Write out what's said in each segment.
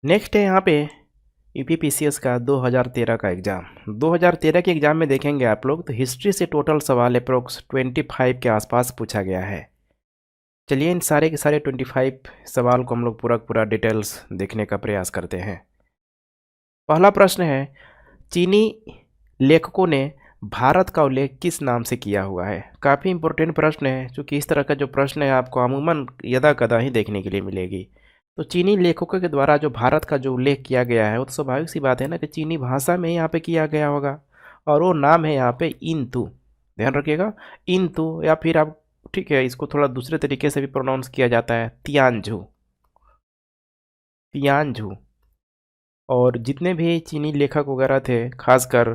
Next है यहाँ पे यूपीपीसीएस का 2013 का एग्ज़ाम। 2013 के एग्ज़ाम में देखेंगे आप लोग तो हिस्ट्री से टोटल सवाल अप्रोक्स 25 के आसपास पूछा गया है। चलिए इन सारे के सारे 25 सवाल को हम लोग पूरा डिटेल्स देखने का प्रयास करते हैं। पहला प्रश्न है, चीनी लेखकों ने भारत का उल्लेख किस नाम से किया हुआ है। काफ़ी इंपॉर्टेंट प्रश्न है, क्योंकि इस तरह का जो प्रश्न है आपको अमूमन यदा कदा ही देखने के लिए मिलेगी। तो चीनी लेखकों के द्वारा जो भारत का जो उल्लेख किया गया है वो तो स्वाभाविक सी बात है ना कि चीनी भाषा में यहाँ पे किया गया होगा, और वो नाम है यहाँ पे इंतु। ध्यान रखिएगा, इंतु, या फिर आप ठीक है इसको थोड़ा दूसरे तरीके से भी प्रोनाउंस किया जाता है, तियानझू, तियानझू। और जितने भी चीनी लेखक वगैरह थे, खासकर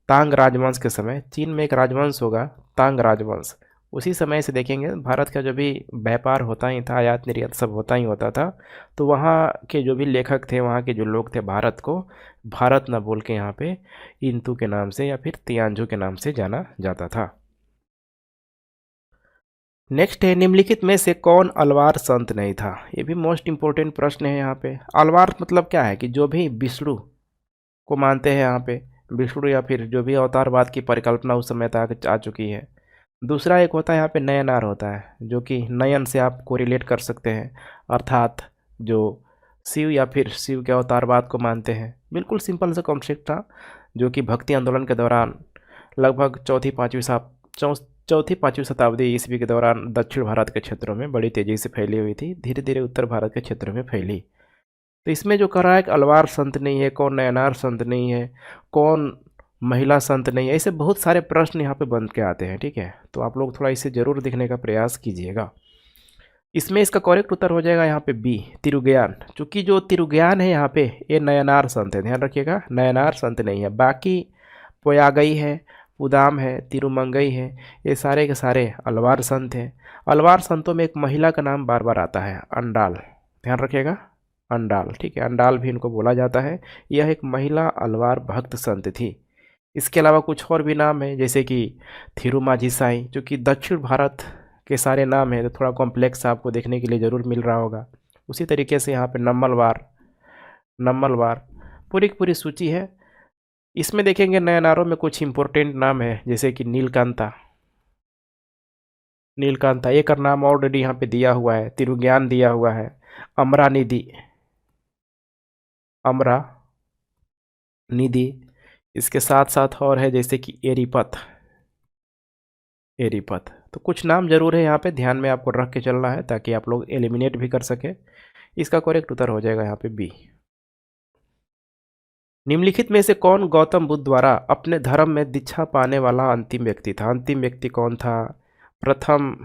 तांग राजवंश के समय, चीन में एक राजवंश होगा तांग राजवंश, उसी समय से देखेंगे भारत का जो भी व्यापार होता ही था, आयात निर्यात सब होता ही होता था, तो वहाँ के जो भी लेखक थे, वहाँ के जो लोग थे, भारत को भारत न बोल के यहाँ पे इंतु के नाम से या फिर तियानझू के नाम से जाना जाता था। नेक्स्ट है, निम्नलिखित में से कौन अलवार संत नहीं था। ये भी मोस्ट इंपॉर्टेंट प्रश्न है यहाँ पे। अलवार मतलब क्या है कि जो भी विष्णु को मानते हैं यहाँ पे, विष्णु या फिर जो भी अवतारवाद की परिकल्पना उस समय तक आ चुकी है। दूसरा एक होता है यहाँ पे नयनार होता है, जो कि नयन से आप कोरिलेट कर सकते हैं, अर्थात जो शिव या फिर शिव के अवतारवाद को मानते हैं। बिल्कुल सिंपल सा कॉन्सेप्ट था, जो कि भक्ति आंदोलन के दौरान लगभग चौथी पाँचवीं शताब्दी ईस्वी के दौरान दक्षिण भारत के क्षेत्रों में बड़ी तेज़ी से फैली हुई थी, धीरे धीरे उत्तर भारत के क्षेत्रों में फैली। तो इसमें जो कह रहा है कि अलवार संत नहीं है, कौन नयनार संत नहीं है, कौन महिला संत नहीं है, ऐसे बहुत सारे प्रश्न यहाँ पे बन के आते हैं। ठीक है, तो आप लोग थोड़ा इसे ज़रूर देखने का प्रयास कीजिएगा। इसमें इसका करेक्ट उत्तर हो जाएगा यहाँ पे बी, तिरुज्ञान। चूँकि जो तिरुज्ञान है यहाँ पे ये नयनार संत है, ध्यान रखिएगा, नयनार संत नहीं है। बाकी पोयागई है, पुदाम है, तिरुमंगई है, ये सारे के सारे अलवार संत हैं। अलवार संतों में एक महिला का नाम बार बार आता है, अंडाल। ध्यान रखिएगा, अंडाल। ठीक है, अंडाल भी इनको बोला जाता है। यह एक महिला अलवार भक्त संत थी। इसके अलावा कुछ और भी नाम है, जैसे कि थिरुमाझी साई, जो कि दक्षिण भारत के सारे नाम हैं, तो थोड़ा कॉम्प्लेक्स आपको देखने के लिए ज़रूर मिल रहा होगा। उसी तरीके से यहाँ पे नम्मलवार, नम्मलवार, पूरी की पूरी सूची है। इसमें देखेंगे नयनारों में कुछ इंपॉर्टेंट नाम है, जैसे कि नीलकांता, नीलकांता एक का नाम ऑलरेडी यहाँ पे दिया हुआ है, तिरुज्ञान दिया हुआ है, अमरा निधि, अमरा निधि। इसके साथ साथ और है जैसे कि एरीपत, एरीपत। तो कुछ नाम जरूर है यहाँ पे, ध्यान में आपको रख के चलना है ताकि आप लोग एलिमिनेट भी कर सके। इसका करेक्ट उत्तर हो जाएगा यहाँ पे बी। निम्नलिखित में से कौन गौतम बुद्ध द्वारा अपने धर्म में दीक्षा पाने वाला अंतिम व्यक्ति था। अंतिम व्यक्ति कौन था, प्रथम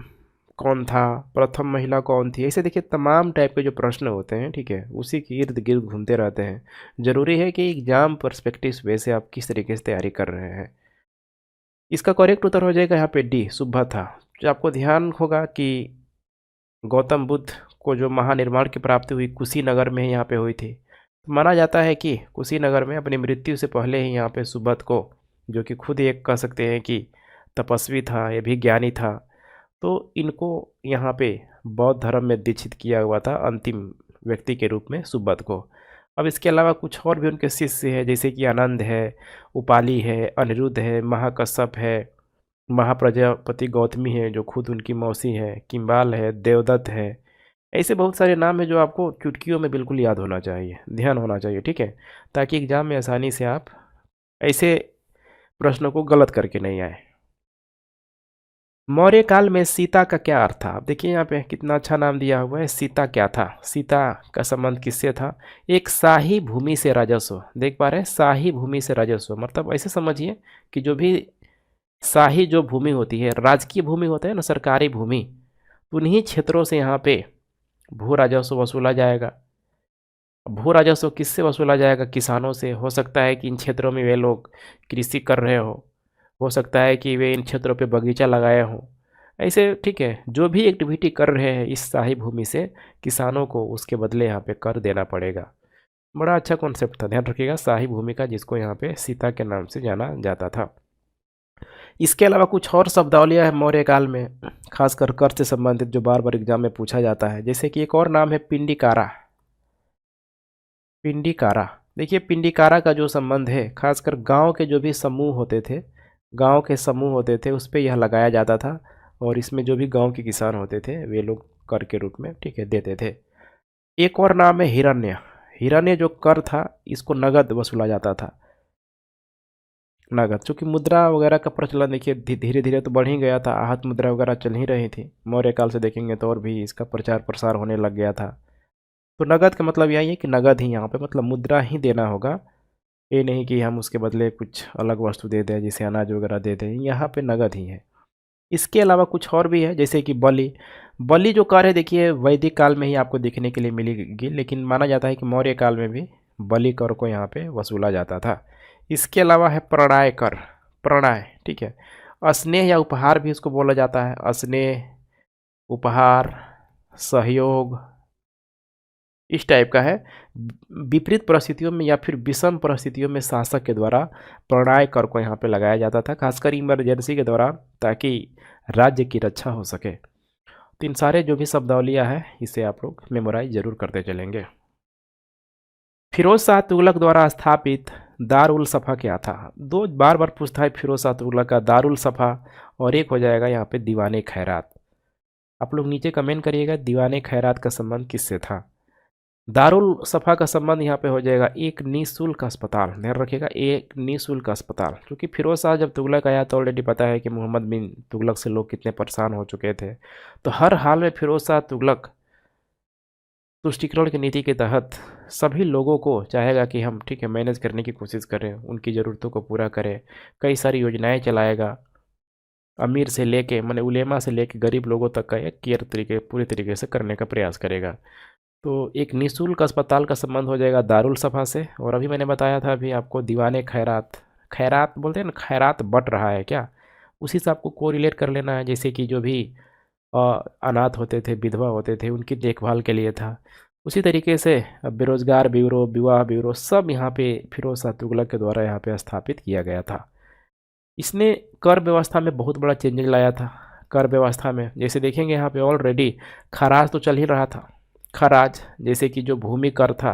कौन था, प्रथम महिला कौन थी। ऐसे देखिए तमाम टाइप के जो प्रश्न होते हैं, ठीक है, उसी के इर्द गिर्द घूमते रहते हैं। ज़रूरी है कि एग्जाम पर्सपेक्टिव वे से आप किस तरीके से तैयारी कर रहे हैं। इसका करेक्ट उत्तर हो जाएगा यहाँ पे डी, सुबह था। जो आपको ध्यान होगा कि गौतम बुद्ध को जो महानिर्वाण की प्राप्ति हुई कुशीनगर में यहाँ पे हुई थी। माना जाता है कि कुशीनगर में अपनी मृत्यु से पहले ही यहाँ पे सुबह को, जो कि खुद एक कह सकते हैं कि तपस्वी था, ये भी ज्ञानी था, तो इनको यहाँ पे बौद्ध धर्म में दीक्षित किया हुआ था अंतिम व्यक्ति के रूप में सुबह को। अब इसके अलावा कुछ और भी उनके शिष्य हैं, जैसे कि आनंद है, उपाली है, अनिरुद्ध है, महाकश्यप है, महाप्रजापति गौतमी है जो खुद उनकी मौसी है, किम्बाल है, देवदत्त है। ऐसे बहुत सारे नाम हैं जो आपको चुटकियों में बिल्कुल याद होना चाहिए, ध्यान होना चाहिए। ठीक है, ताकि एग्जाम में आसानी से आप ऐसे प्रश्नों को गलत करके नहीं आए। मौर्य काल में सीता का क्या अर्थ था। आप देखिए यहाँ पे कितना अच्छा नाम दिया हुआ है, सीता क्या था, सीता का संबंध किससे था। एक शाही भूमि से राजस्व, देख पा रहे हैं, शाही भूमि से राजस्व मतलब ऐसे समझिए कि जो भी शाही जो भूमि होती है, राजकीय भूमि होता है ना, सरकारी भूमि, उन्हीं क्षेत्रों से यहाँ पे भू राजस्व वसूला जाएगा। भू राजस्व किससे वसूला जाएगा, किसानों से। हो सकता है कि इन क्षेत्रों में वे लोग कृषि कर रहे हो सकता है कि वे इन क्षेत्रों पे बगीचा लगाए हों, ऐसे। ठीक है, जो भी एक्टिविटी कर रहे हैं इस शाही भूमि से, किसानों को उसके बदले यहाँ पे कर देना पड़ेगा। बड़ा अच्छा कॉन्सेप्ट था, ध्यान रखिएगा, शाही भूमि का, जिसको यहाँ पे सीता के नाम से जाना जाता था। इसके अलावा कुछ और शब्दावलियाँ है मौर्य काल में, खासकर कर से संबंधित, जो बार बार एग्जाम में पूछा जाता है। जैसे कि एक और नाम है पिंडिकारा, पिंडिकारा। देखिए पिंडिकारा का जो संबंध है खासकर गांव के जो भी समूह होते थे, गांव के समूह होते थे उस पे यह लगाया जाता था, और इसमें जो भी गांव के किसान होते थे वे लोग कर के रूप में ठीक है देते थे। एक और नाम है हिरण्य। हिरण्य जो कर था इसको नगद वसूला जाता था, नगद। चूंकि मुद्रा वगैरह का प्रचलन देखिए धीरे धीरे तो बढ़ ही गया था, आहत मुद्रा वगैरह चल ही रही थी, मौर्य काल से देखेंगे तो और भी इसका प्रचार प्रसार होने लग गया था। तो नगद का मतलब यही है कि नगद ही यहाँ पे मतलब मुद्रा ही देना होगा, ये नहीं कि हम उसके बदले कुछ अलग वस्तु दे दें जैसे अनाज वगैरह दे दें, यहाँ पे नगद ही है। इसके अलावा कुछ और भी है जैसे कि बलि। बलि जो कर है देखिए वैदिक काल में ही आपको देखने के लिए मिलेगी, लेकिन माना जाता है कि मौर्य काल में भी बलि कर को यहाँ पे वसूला जाता था। इसके अलावा है प्रणय कर। प्रणय ठीक है, स्नेह या उपहार भी इसको बोला जाता है। स्नेह, उपहार, सहयोग, इस टाइप का है। विपरीत परिस्थितियों में या फिर विषम परिस्थितियों में शासक के द्वारा प्रणय कर को यहाँ पे लगाया जाता था, खासकर इमरजेंसी के दौरान, ताकि राज्य की रक्षा हो सके। तो इन सारे जो भी शब्दावलियाँ हैं इसे आप लोग मेमोराइज जरूर करते चलेंगे। फिरोज शाह तुगलक द्वारा स्थापित दारुल सफ़ा क्या था? दो बार बार पूछता है फिरोज शाह तुगलक का दारुल सफ़ा, और एक हो जाएगा यहाँ पे दीवाने खैरात। आप लोग नीचे कमेंट करिएगा दीवाने खैरात का संबंध किससे था। दारुल सफ़ा का संबंध यहाँ पे हो जाएगा एक निःशुल्क अस्पताल, ध्यान रखिएगा एक निःशुल्क अस्पताल। क्योंकि फिरोज शाह जब तुगलक आया तो ऑलरेडी पता है कि मोहम्मद बिन तुगलक से लोग कितने परेशान हो चुके थे, तो हर हाल में फिरोज शाह तुगलक तुष्टिकरण की नीति के तहत सभी लोगों को चाहेगा कि हम ठीक है मैनेज करने की कोशिश करें, उनकी ज़रूरतों को पूरा करें, कई सारी योजनाएं चलाएगा, अमीर से लेके माने उलेमा से लेके गरीब लोगों तक का एक केयर तरीके पूरी तरीके से करने का प्रयास करेगा। तो एक निःशुल्क अस्पताल का संबंध हो जाएगा दारुल सफ़ा से। और अभी मैंने बताया था अभी आपको दीवाने खैरात, खैरात बोलते हैं ना, खैरात बट रहा है क्या, उसी से आपको कोरिलेट कर लेना है। जैसे कि जो भी अनाथ होते थे, विधवा होते थे, उनकी देखभाल के लिए था, उसी तरीके से बेरोजगार ब्यूरो, विवाह ब्यूरो सब यहाँ पे फिरोज शाह तुगलक के द्वारा यहाँ पे स्थापित किया गया था। इसने कर व्यवस्था में बहुत बड़ा चेंजेज लाया था। कर व्यवस्था में जैसे देखेंगे यहाँ पे ऑलरेडी खराज तो चल ही रहा था। खराज जैसे कि जो भूमि कर था,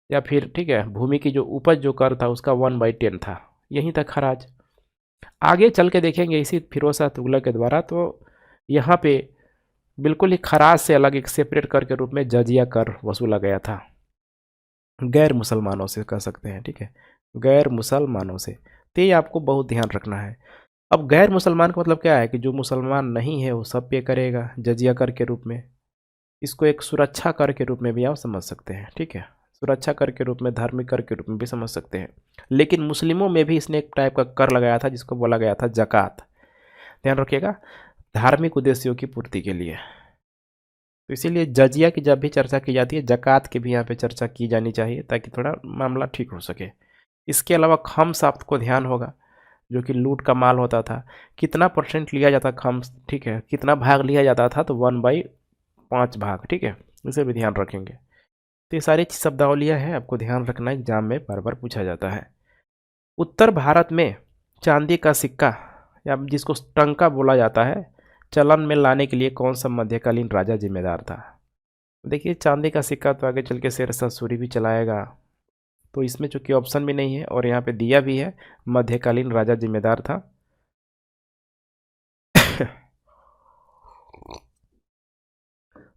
या फिर ठीक है भूमि की जो उपज जो कर था उसका 1/10 था, यहीं तक खराज। आगे चल के देखेंगे इसी फिरोज शाह तुगलक के द्वारा तो यहाँ पे बिल्कुल ही खराज से अलग एक सेपरेट कर के रूप में जजिया कर वसूला गया था, गैर मुसलमानों से कह सकते हैं, ठीक है गैर मुसलमानों से। तो ये आपको बहुत ध्यान रखना है। अब गैर मुसलमान का मतलब क्या है कि जो मुसलमान नहीं है वो सब पे करेगा जजिया कर के रूप में। इसको एक सुरक्षा कर के रूप में भी आप समझ सकते हैं, ठीक है सुरक्षा कर के रूप में, धार्मिक कर के रूप में भी समझ सकते हैं। लेकिन मुस्लिमों में भी इसने एक टाइप का कर लगाया था जिसको बोला गया था जकात, ध्यान रखिएगा, धार्मिक उद्देश्यों की पूर्ति के लिए। तो इसीलिए जजिया की जब भी चर्चा की जाती है जकात की भी यहाँ पे चर्चा की जानी चाहिए ताकि थोड़ा मामला ठीक हो सके। इसके अलावा खम्स आपको ध्यान होगा जो कि लूट का माल होता था, कितना परसेंट लिया जाता खम्स, ठीक है कितना भाग लिया जाता था, तो 1/5 भाग, ठीक है इसे भी ध्यान रखेंगे। तो ये सारी शब्दावलियाँ हैं, आपको ध्यान रखना, एग्जाम में बार बार पूछा जाता है। उत्तर भारत में चांदी का सिक्का या जिसको टंका बोला जाता है चलन में लाने के लिए कौन सा मध्यकालीन राजा जिम्मेदार था? देखिए चांदी का सिक्का तो आगे चल के शेरशाह सूरी भी चलाएगा, तो इसमें चूंकि ऑप्शन भी नहीं है और यहाँ पे दिया भी है मध्यकालीन राजा जिम्मेदार था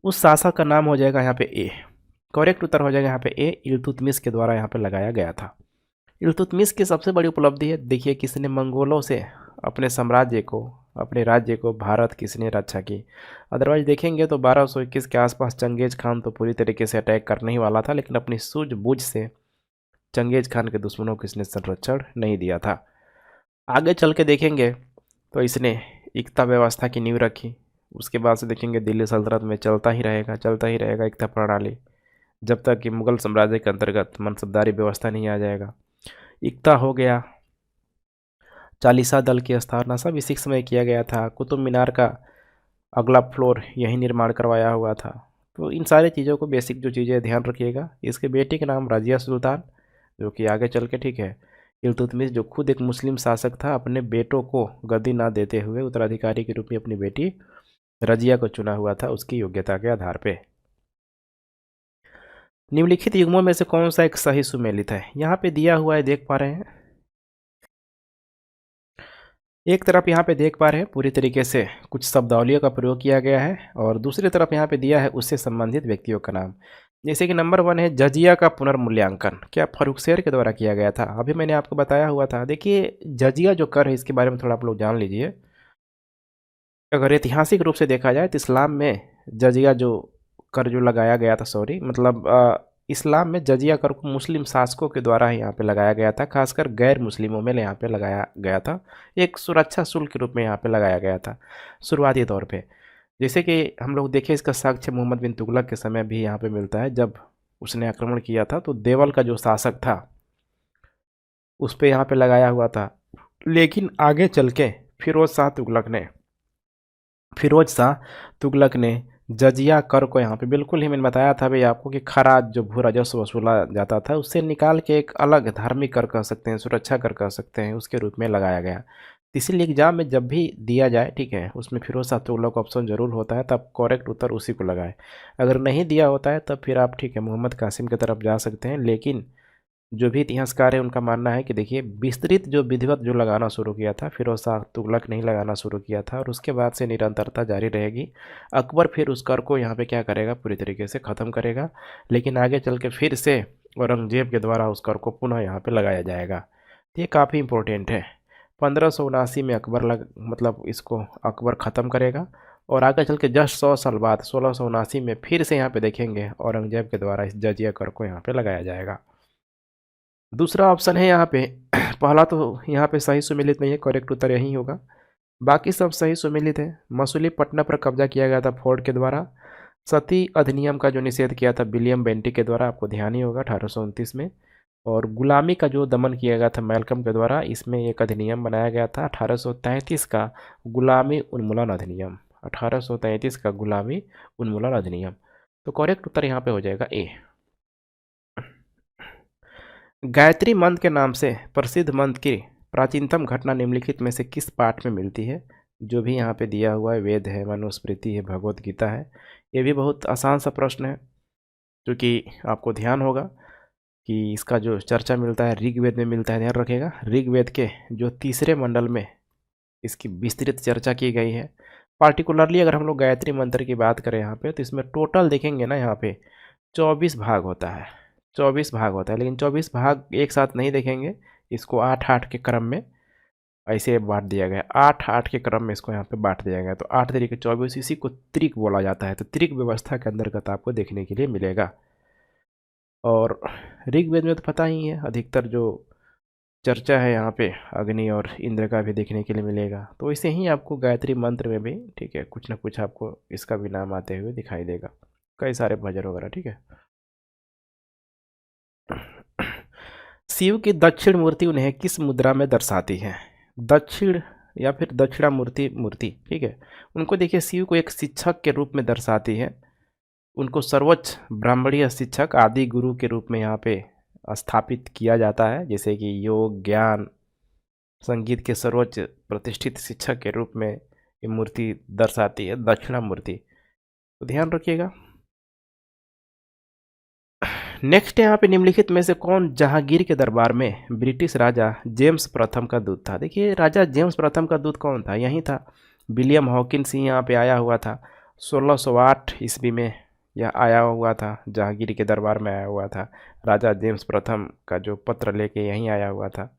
उस शासक का नाम हो जाएगा यहाँ पे ए, करेक्ट उत्तर हो जाएगा यहाँ पे ए, इल्तुतमिश के द्वारा यहाँ पे लगाया गया था। इल्तुतमिश की सबसे बड़ी उपलब्धि है देखिए किसने मंगोलों से अपने साम्राज्य को, अपने राज्य को, भारत किसने रक्षा की। अदरवाइज देखेंगे तो 1221 के आसपास चंगेज खान तो पूरी तरीके से अटैक करने ही वाला था, लेकिन अपनी सूझबूझ से चंगेज खान के दुश्मनों को इसने संरक्षण नहीं दिया था। आगे चल के देखेंगे तो इसने एकता व्यवस्था की नींव रखी। उसके बाद से देखेंगे दिल्ली सल्तनत में चलता ही रहेगा एकता प्रणाली, जब तक कि मुगल साम्राज्य के अंतर्गत मनसबदारी व्यवस्था नहीं आ जाएगा। एकता हो गया, चालीसा दल की स्थापना सब इसी समय किया गया था। कुतुब मीनार का अगला फ्लोर यही निर्माण करवाया हुआ था। तो इन सारी चीज़ों को बेसिक जो चीज़ें ध्यान रखिएगा। इसके बेटे का नाम रजिया सुल्तान, जो कि आगे चल के ठीक है इल्तुतमिश जो खुद एक मुस्लिम शासक था, अपने बेटों को गद्दी ना देते हुए उत्तराधिकारी के रूप में अपनी बेटी रजिया को चुना हुआ था उसकी योग्यता के आधार पे। निम्नलिखित युग्मों में से कौन सा एक सही सुमेलित है? यहाँ पे दिया हुआ है, देख पा रहे हैं। एक तरफ यहाँ पे देख पा रहे हैं पूरी तरीके से कुछ शब्दावलियों का प्रयोग किया गया है, और दूसरी तरफ यहाँ पे दिया है उससे संबंधित व्यक्तियों का नाम। जैसे कि नंबर 1 है जजिया का पुनर्मूल्यांकन, क्या फर्रुखशेर के द्वारा किया गया था? अभी मैंने आपको बताया हुआ था। देखिए जजिया जो कर है इसके बारे में थोड़ा आप लोग जान लीजिए। अगर ऐतिहासिक रूप से देखा जाए तो इस्लाम में जजिया जो कर जो लगाया गया था, सॉरी मतलब इस्लाम में जजिया कर को मुस्लिम शासकों के द्वारा ही यहाँ पे लगाया गया था, खासकर गैर मुस्लिमों में यहाँ पे लगाया गया था। एक सुरक्षा शुल्क के रूप में यहाँ पे लगाया गया था शुरुआती तौर पे। जैसे कि हम लोग देखें इसका साक्ष्य मोहम्मद बिन तुगलक के समय भी यहाँ पे मिलता है। जब उसने आक्रमण किया था तो देवल का जो शासक था उस पर यहाँ पे लगाया हुआ था। लेकिन आगे चल के फिरोज शाह तुगलक ने जजिया कर को यहाँ पे, बिल्कुल ही मैंने बताया था भाई आपको कि खराज जो भू राजस्व वसूला जाता था उससे निकाल के एक अलग धार्मिक कर कह सकते हैं, सुरक्षा कर कह सकते हैं, उसके रूप में लगाया गया। इसीलिए एग्जाम में जब भी दिया जाए, ठीक है, उसमें फिरोज शाह तुगलक ऑप्शन जरूर होता है, तब करेक्ट उत्तर उसी को लगाए। अगर नहीं दिया होता है तब फिर आप, ठीक है, मोहम्मद कासिम की तरफ जा सकते हैं। लेकिन जो भी इतिहासकार है उनका मानना है कि देखिए विस्तृत जो विधिवत जो लगाना शुरू किया था फिरोज शाह तुगलक नहीं लगाना शुरू किया था, और उसके बाद से निरंतरता जारी रहेगी। अकबर फिर उस कर को यहाँ पे क्या करेगा, पूरी तरीके से ख़त्म करेगा। लेकिन आगे चल के फिर से औरंगजेब के द्वारा उस कर को पुनः यहाँ पे लगाया जाएगा। ये काफ़ी इंपॉर्टेंट है। 1579 में मतलब इसको अकबर ख़त्म करेगा, और आगे चल के जस्ट 100 साल बाद 1679 में फिर से यहाँ पे देखेंगे औरंगजेब के द्वारा इस जजिया कर को यहाँ पे लगाया जाएगा। दूसरा ऑप्शन है यहाँ पे पहला तो यहाँ पे सही सुमेलित नहीं है, करेक्ट उत्तर यही होगा। बाकी सब सही सुमेलित है। मसूलीपट्टनम पर कब्जा किया गया था फोर्ड के द्वारा। सती अधिनियम का जो निषेध किया था विलियम बेंटिक के द्वारा, आपको ध्यान ही होगा 1829 में। और गुलामी का जो दमन किया गया था मैल्कम के द्वारा, इसमें एक अधिनियम बनाया गया था 1833 का गुलामी उन्मूलन अधिनियम। 1833 का गुलामी उन्मूलन अधिनियम। तो करेक्ट उत्तर यहाँ पे हो जाएगा ए। गायत्री मंत्र के नाम से प्रसिद्ध मंत्र की प्राचीनतम घटना निम्नलिखित में से किस पाठ में मिलती है? जो भी यहाँ पे दिया हुआ है, वेद है, मनुस्मृति है, भगवत गीता है। ये भी बहुत आसान सा प्रश्न है, क्योंकि आपको ध्यान होगा कि इसका जो चर्चा मिलता है ऋग्वेद में मिलता है। ध्यान रखिएगा, ऋग्वेद के जो तीसरे मंडल में इसकी विस्तृत चर्चा की गई है। पार्टिकुलरली अगर हम लोग गायत्री मंत्र की बात करें यहाँ पे, तो इसमें टोटल देखेंगे ना, यहाँ पे 24 भाग होता है। 24 भाग होता है, लेकिन 24 भाग एक साथ नहीं देखेंगे, इसको 8-8 के क्रम में ऐसे बांट दिया गया। 8-8 के क्रम में इसको यहाँ पे बांट दिया गया। तो 8 तरीके 24, इसी को त्रिक बोला जाता है। तो त्रिक व्यवस्था के अंतर्गत आपको देखने के लिए मिलेगा। और ऋग्वेद में तो पता ही है अधिकतर जो चर्चा है यहाँ पे अग्नि और इंद्र का भी देखने के लिए मिलेगा। तो इसे ही आपको गायत्री मंत्र में भी, ठीक है, कुछ ना कुछ आपको इसका भी नाम आते हुए दिखाई देगा, कई सारे भजन वगैरह, ठीक है। शिव की दक्षिण मूर्ति उन्हें किस मुद्रा में दर्शाती है? दक्षिण या फिर दक्षिणामूर्ति, ठीक है। उनको देखिए शिव को एक शिक्षक के रूप में दर्शाती है। उनको सर्वोच्च ब्राह्मणीय शिक्षक आदि गुरु के रूप में यहाँ पे स्थापित किया जाता है। जैसे कि योग, ज्ञान, संगीत के सर्वोच्च प्रतिष्ठित शिक्षक के रूप में ये मूर्ति दर्शाती है, दक्षिणामूर्ति। तो ध्यान रखिएगा। नेक्स्ट यहाँ पे निम्नलिखित में से कौन जहांगीर के दरबार में ब्रिटिश राजा जेम्स प्रथम का दूत था? देखिए राजा जेम्स प्रथम का दूत कौन था? यही था विलियम हॉकिंस ही यहाँ पे आया हुआ था। 1608 ईस्वी में यह आया हुआ था, जहांगीर के दरबार में आया हुआ था। राजा जेम्स प्रथम का जो पत्र लेके यहीं आया हुआ था,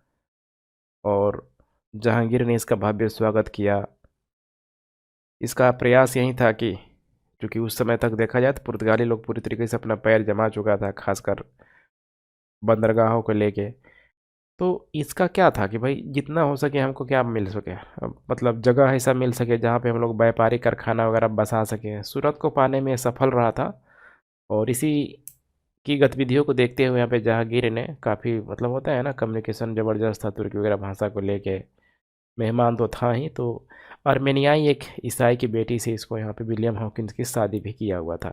और जहांगीर ने इसका भव्य स्वागत किया। इसका प्रयास यही था कि, क्योंकि उस समय तक देखा जाए तो पुर्तगाली लोग पूरी तरीके से अपना पैर जमा चुका था, खासकर बंदरगाहों को लेके। तो इसका क्या था कि भाई जितना हो सके हमको क्या मिल सके, मतलब जगह ऐसा मिल सके जहाँ पे हम लोग व्यापारिक कारखाना वगैरह बसा सकें। सूरत को पाने में सफल रहा था, और इसी की गतिविधियों को देखते हुए यहाँ पे जहांगीर ने काफ़ी, मतलब होता है ना, कम्युनिकेशन ज़बरदस्त था तुर्की वगैरह भाषा को लेके। मेहमान तो था ही, तो आर्मेनियाई एक ईसाई की बेटी से इसको यहाँ पे विलियम हॉकिंस की शादी भी किया हुआ था।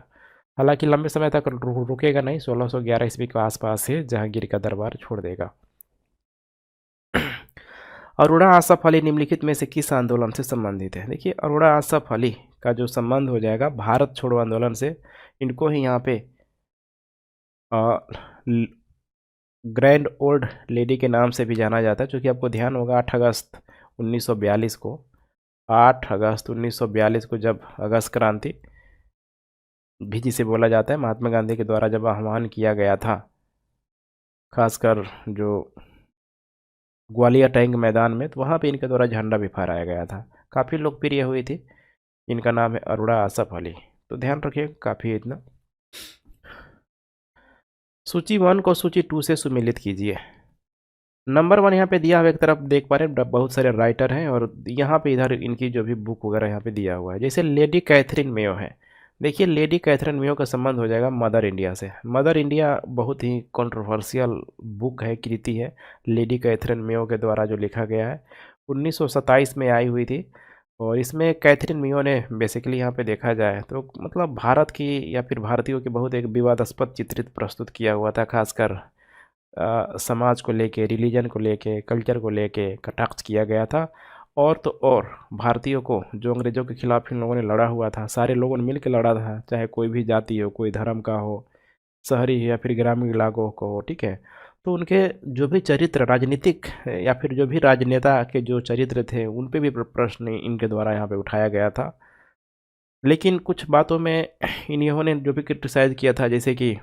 हालांकि लंबे समय तक रुकेगा नहीं, 1611 ईस्वी के आसपास से जहांगीर का दरबार छोड़ देगा। अरोड़ा आसफ अली निम्नलिखित में से किस आंदोलन से संबंधित है? देखिए अरोड़ा आसफ अली का जो संबंध हो जाएगा भारत छोड़ो आंदोलन से। इनको ही यहाँ पे ग्रैंड ओल्ड लेडी के नाम से भी जाना जाता है, क्योंकि आपको ध्यान होगा 8 अगस्त 1942 को, 8 अगस्त 1942 को जब अगस्त क्रांति भी जिसे बोला जाता है, महात्मा गांधी के द्वारा जब आह्वान किया गया था, खासकर जो ग्वालियर टैंक मैदान में, तो वहाँ पे इनके द्वारा झंडा भी फहराया गया था। काफ़ी लोकप्रिय हुई थी। इनका नाम है अरुणा आसफ अली। तो ध्यान रखिए, काफ़ी इतना। सूची 1 को सूची 2 से सुमेलित कीजिए। नंबर 1 यहाँ पे दिया हुआ, एक तरफ देख पा रहे हैं बहुत सारे राइटर हैं, और यहाँ पे इधर इनकी जो भी बुक वगैरह यहाँ पे दिया हुआ है। जैसे लेडी कैथरीन मेयो है, देखिए लेडी कैथरीन मेयो का संबंध हो जाएगा मदर इंडिया से। मदर इंडिया बहुत ही कंट्रोवर्शियल बुक है, कृति है, लेडी कैथरीन मेयो के द्वारा जो लिखा गया है, 1927 में आई हुई थी। और इसमें कैथरीन मेयो ने बेसिकली यहाँ पे देखा जाए तो मतलब भारत की या फिर भारतीयों की बहुत एक विवादास्पद चित्रित प्रस्तुत किया हुआ था, खासकर समाज को लेके, रिलीजन को लेके, कल्चर को लेके कटाक्ष किया गया था। और तो और भारतीयों को, जो अंग्रेज़ों के खिलाफ इन लोगों ने लड़ा हुआ था, सारे लोगों ने मिल के लड़ा था, चाहे कोई भी जाति हो, कोई धर्म का हो, शहरी या फिर ग्रामीण इलाकों को हो, ठीक है। तो उनके जो भी चरित्र, राजनीतिक या फिर जो भी राजनेता के जो चरित्र थे, उन पे भी प्रश्न इनके द्वारा यहाँ पे उठाया गया था। लेकिन कुछ बातों में इन्होंने जो भी क्रिटिसाइज़ किया था, जैसे कि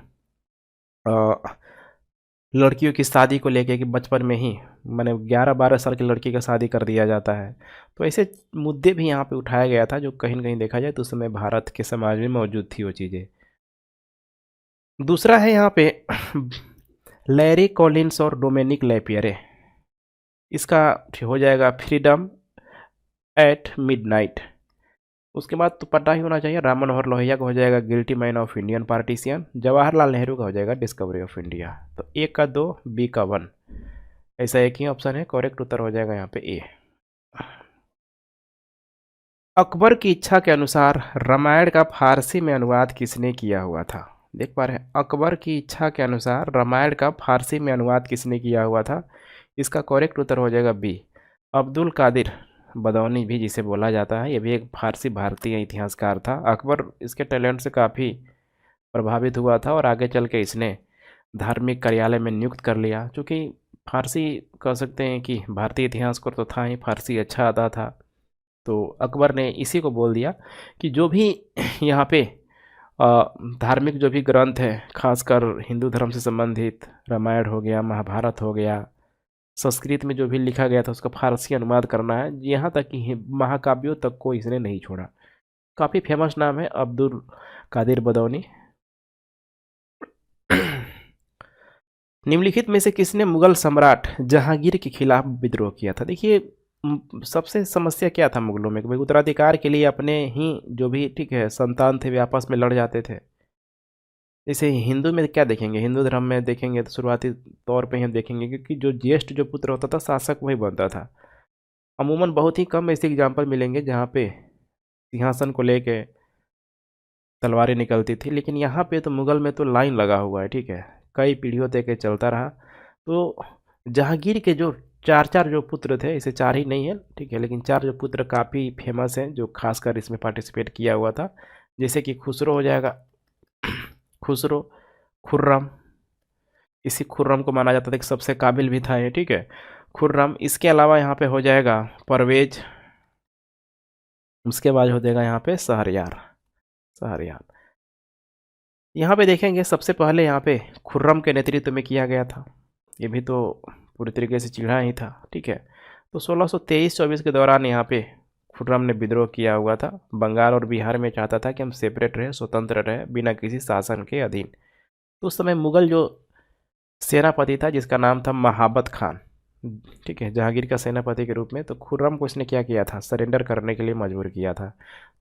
लड़कियों की शादी को लेके कि बचपन में ही मैंने 11-12 साल की लड़की का शादी कर दिया जाता है, तो ऐसे मुद्दे भी यहाँ पे उठाया गया था, जो कहीं न कहीं देखा जाए तो उस समय भारत के समाज में मौजूद थी वो चीज़ें। दूसरा है यहाँ पे लैरी कॉलिन्स और डोमिनिक लैपियरे, इसका हो जाएगा फ्रीडम एट मिडनाइट। उसके बाद तो पता ही होना चाहिए, राम मनोहर लोहिया का हो जाएगा guilty man of Indian partition, Jawaharlal Nehru का हो जाएगा डिस्कवरी ऑफ इंडिया। तो ए का 2, बी का 1, ऐसा एक ही ऑप्शन है, करेक्ट उत्तर हो जाएगा यहाँ पे ए। अकबर की इच्छा के अनुसार रामायण का फारसी में अनुवाद किसने किया हुआ था? देख पा रहे हैं, अकबर की इच्छा के अनुसार रामायण का फारसी में अनुवाद किसने किया हुआ था? इसका करेक्ट उत्तर हो जाएगा बी, अब्दुल कादिर बदौनी भी जिसे बोला जाता है। ये भी एक फारसी भारतीय इतिहासकार था। अकबर इसके टैलेंट से काफ़ी प्रभावित हुआ था और आगे चल के इसने धार्मिक कार्यालय में नियुक्त कर लिया, क्योंकि फारसी कह सकते हैं कि भारतीय इतिहास को तो था ही, फारसी अच्छा आता था। तो अकबर ने इसी को बोल दिया कि जो भी यहाँ पे धार्मिक जो भी ग्रंथ है, खासकर हिंदू धर्म से संबंधित, रामायण हो गया, महाभारत हो गया, संस्कृत में जो भी लिखा गया था उसका फारसी अनुवाद करना है, यहाँ तक कि महाकाव्यों तक को इसने नहीं छोड़ा। काफ़ी फेमस नाम है अब्दुल कादिर बदौनी। निम्नलिखित में से किसने मुगल सम्राट जहांगीर के खिलाफ विद्रोह किया था? देखिए सबसे समस्या क्या था मुगलों में कि भाई उत्तराधिकार के लिए अपने ही जो भी, ठीक है, संतान थे वे आपस में लड़ जाते थे। जैसे हिंदू में क्या देखेंगे, हिंदू धर्म में देखेंगे तो शुरुआती तौर पे हम देखेंगे क्योंकि जो ज्येष्ठ जो पुत्र होता था शासक वही बनता था। अमूमन बहुत ही कम ऐसे एग्जाम्पल मिलेंगे जहाँ पे सिंहासन को लेके तलवारें निकलती थी, लेकिन यहाँ पे तो मुगल में तो लाइन लगा हुआ है, ठीक है, कई पीढ़ियों तक चलता रहा। तो जहांगीर के जो चार जो पुत्र थे, इसे 4 ही नहीं है, ठीक है, लेकिन 4 जो पुत्र काफ़ी फेमस हैं जो खासकर इसमें पार्टिसिपेट किया हुआ था। जैसे कि खुसरो हो जाएगा, खुसरो, खुर्रम, इसी खुर्रम को माना जाता था कि सबसे काबिल भी था ये, ठीक है, खुर्रम। इसके अलावा यहाँ पे हो जाएगा परवेज, उसके बाद हो जाएगा यहाँ पे शहरयार, शहरयार। यहाँ पे देखेंगे सबसे पहले यहाँ पे खुर्रम के नेतृत्व में किया गया था, ये भी तो पूरी तरीके से चिढ़ा ही था, ठीक है। तो 1623-24 के दौरान यहाँ पे खुर्रम ने विद्रोह किया हुआ था। बंगाल और बिहार में चाहता था कि हम सेपरेट रहे, स्वतंत्र रहे, बिना किसी शासन के अधीन। तो उस समय मुगल जो सेनापति था जिसका नाम था महाबत खान, ठीक है, जहांगीर का सेनापति के रूप में, तो खुर्रम को इसने क्या किया था, सरेंडर करने के लिए मजबूर किया था।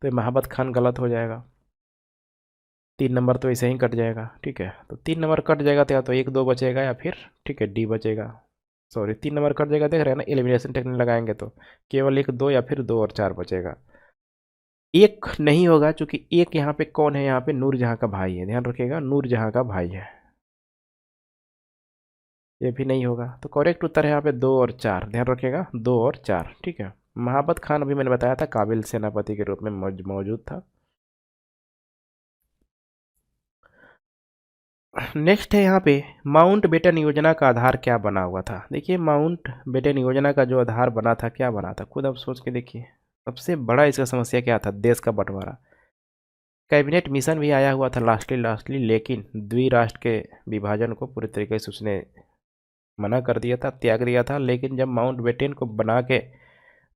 तो ये महाबत खान गलत हो जाएगा, 3 नंबर तो ऐसे ही कट जाएगा, ठीक है। तो 3 नंबर कट जाएगा तो या तो 1-2 बचेगा या फिर, ठीक है, डी बचेगा। सॉरी, 3 नंबर कट जाएगा, देख रहे हैं ना, एलिमिनेशन टेक्निक लगाएंगे तो केवल 1-2 या फिर 2 और 4 बचेगा। 1 नहीं होगा क्योंकि 1 यहाँ पे कौन है, यहाँ पे नूरजहाँ का भाई है, ध्यान रखिएगा, नूरजहाँ का भाई है, ये भी नहीं होगा। तो करेक्ट उत्तर है यहाँ पे 2 और 4, ध्यान रखिएगा, 2 और 4, ठीक है। महाबत खान अभी मैंने बताया था काबिल सेनापति के रूप में मौजूद था। नेक्स्ट है यहाँ पे माउंट बेटन योजना का आधार क्या बना हुआ था। देखिए माउंट बेटन योजना का जो आधार बना था, क्या बना था, खुद आप सोच के देखिए। सबसे बड़ा इसका समस्या क्या था, देश का बंटवारा। कैबिनेट मिशन भी आया हुआ था लास्टली, लेकिन द्विराष्ट्र के विभाजन को पूरी तरीके से उसने मना कर दिया था, त्याग दिया था। लेकिन जब माउंट बेटन को बना के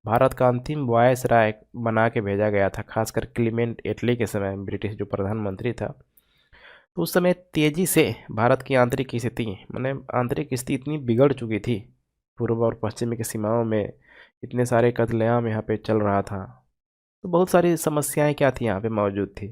भारत का अंतिम वायसराय बना के भेजा गया था, खासकर क्लीमेंट एटली के समय ब्रिटिश जो प्रधानमंत्री था, तो उस समय तेजी से भारत की आंतरिक स्थिति, माने आंतरिक स्थिति इतनी बिगड़ चुकी थी, पूर्व और पश्चिम की सीमाओं में इतने सारे कत्लेआम यहाँ पे चल रहा था, तो बहुत सारी समस्याएं क्या थी यहाँ पे मौजूद थी।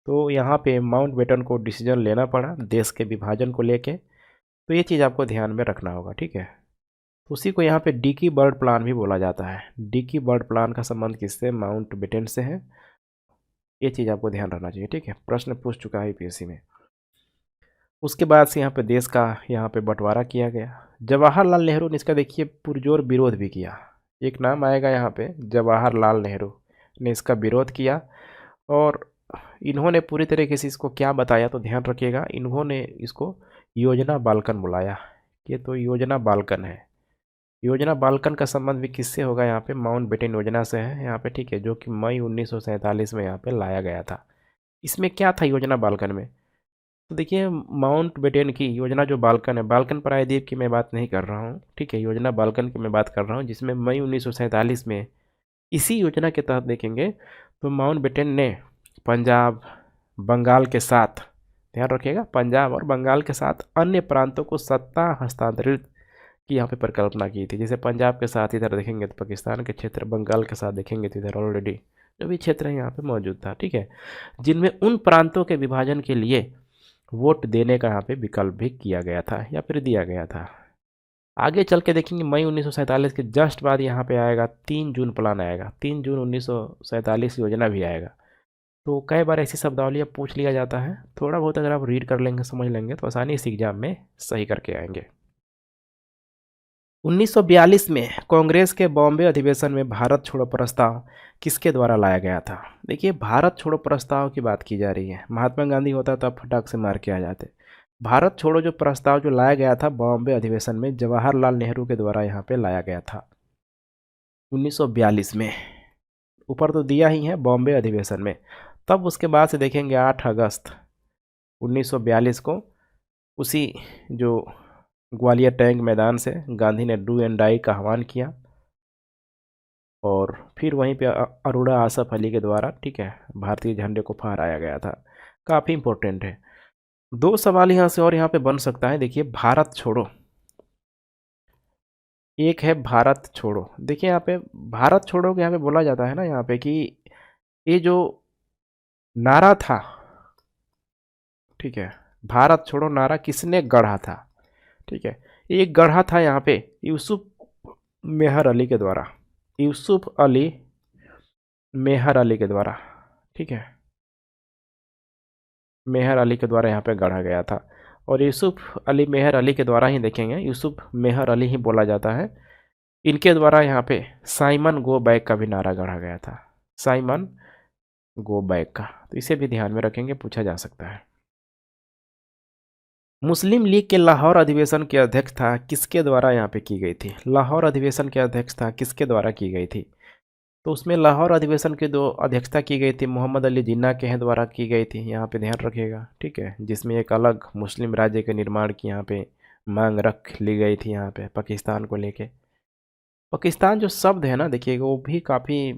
तो यहाँ पे माउंट बेटन को डिसीजन लेना पड़ा देश के विभाजन को लेके। तो ये चीज़ आपको ध्यान में रखना होगा, ठीक है। तो उसी को यहाँ पे डिकी बर्ड प्लान भी बोला जाता है। डिकी बर्ड प्लान का संबंध किससे, माउंट बेटन से है। ये चीज़ आपको ध्यान रखना चाहिए, ठीक है, प्रश्न पूछ चुका है यूपीएससी में। उसके बाद से यहाँ पे देश का यहाँ पे बंटवारा किया गया। जवाहरलाल नेहरू ने इसका देखिए पुरजोर विरोध भी किया। एक नाम आएगा यहाँ पे, जवाहरलाल नेहरू ने इसका विरोध किया। और इन्होंने पूरी तरीके से इसको क्या बताया, तो ध्यान रखिएगा, इन्होंने इसको योजना बाल्कन बुलाया। ये तो योजना बाल्कन है। योजना बाल्कन का संबंध भी किससे होगा, यहाँ पे माउंट बेटन योजना से है यहाँ पे, ठीक है, जो कि मई 1947 में यहाँ पे लाया गया था। इसमें क्या था योजना बाल्कन में, तो देखिए माउंट बेटन की योजना जो बाल्कन है, बाल्कन प्रायद्वीप की मैं बात नहीं कर रहा हूँ, ठीक है, योजना बाल्कन की मैं बात कर रहा हूँ, जिसमें मई 1947 में इसी योजना के तहत देखेंगे तो माउंट बेटन ने पंजाब, बंगाल के साथ, ध्यान रखिएगा, पंजाब और बंगाल के साथ अन्य प्रांतों को सत्ता हस्तांतरित की यहाँ पे परिकल्पना की थी। जैसे पंजाब के साथ इधर देखेंगे तो पाकिस्तान के क्षेत्र, बंगाल के साथ देखेंगे तो इधर ऑलरेडी जो भी क्षेत्र है यहाँ पे मौजूद था, ठीक है, जिनमें उन प्रांतों के विभाजन के लिए वोट देने का यहाँ पे विकल्प भी किया गया था या फिर दिया गया था। आगे चल के देखेंगे मई 1947 के जस्ट बाद यहाँ पे आएगा 3 जून प्लान आएगा, 3 जून 1947 योजना भी आएगा। तो कई बार ऐसी शब्दावली पूछ लिया जाता है, थोड़ा बहुत अगर आप रीड कर लेंगे, समझ लेंगे, तो आसानी से एग्जाम में सही करके आएंगे। 1942 में कांग्रेस के बॉम्बे अधिवेशन में भारत छोड़ो प्रस्ताव किसके द्वारा लाया गया था। देखिए भारत छोड़ो प्रस्ताव की बात की जा रही है, महात्मा गांधी होता तब फटाक से मार के आ जाते। भारत छोड़ो जो प्रस्ताव जो लाया गया था बॉम्बे अधिवेशन में, जवाहरलाल नेहरू के द्वारा यहाँ पे लाया गया था 1942 में। ऊपर तो दिया ही है बॉम्बे अधिवेशन में। तब उसके बाद से देखेंगे 8 अगस्त 1942 को उसी जो ग्वालियर टैंक मैदान से गांधी ने डू एंड डाई का आह्वान किया, और फिर वहीं पे अरोड़ा आसफ अली के द्वारा, ठीक है, भारतीय झंडे को फहराया गया था। काफ़ी इंपॉर्टेंट है। 2 सवाल यहाँ से और यहाँ पे बन सकता है। देखिए भारत छोड़ो, एक है भारत छोड़ो। देखिए यहाँ पे भारत छोड़ो के यहाँ पे बोला जाता है ना यहाँ पे कि ये जो नारा था, ठीक है, भारत छोड़ो नारा किसने गढ़ा था, ठीक है, ये गढ़ा था यहाँ पे यूसुफ मेहर अली के द्वारा, यूसुफ अली मेहर अली के द्वारा, ठीक है, मेहर अली के द्वारा यहाँ पे गढ़ा गया था। और यूसुफ अली मेहर अली के द्वारा ही देखेंगे, यूसुफ मेहर अली ही बोला जाता है, इनके द्वारा यहाँ पे साइमन गो बैक का भी नारा गढ़ा गया था, साइमन गो बैक का। तो इसे भी ध्यान में रखेंगे, पूछा जा सकता है। मुस्लिम लीग के लाहौर अधिवेशन की अध्यक्षता किसके द्वारा यहाँ पे की गई थी, लाहौर अधिवेशन की अध्यक्षता किसके द्वारा की गई थी, तो उसमें लाहौर अधिवेशन की जो अध्यक्षता की गई थी मोहम्मद अली जिन्ना के द्वारा की गई थी, यहाँ पे ध्यान रखिएगा, ठीक है, जिसमें एक अलग मुस्लिम राज्य के निर्माण की यहाँ पे मांग रख ली गई थी यहाँ पे पाकिस्तान को लेके। पाकिस्तान जो शब्द है ना, देखिएगा वो भी काफ़ी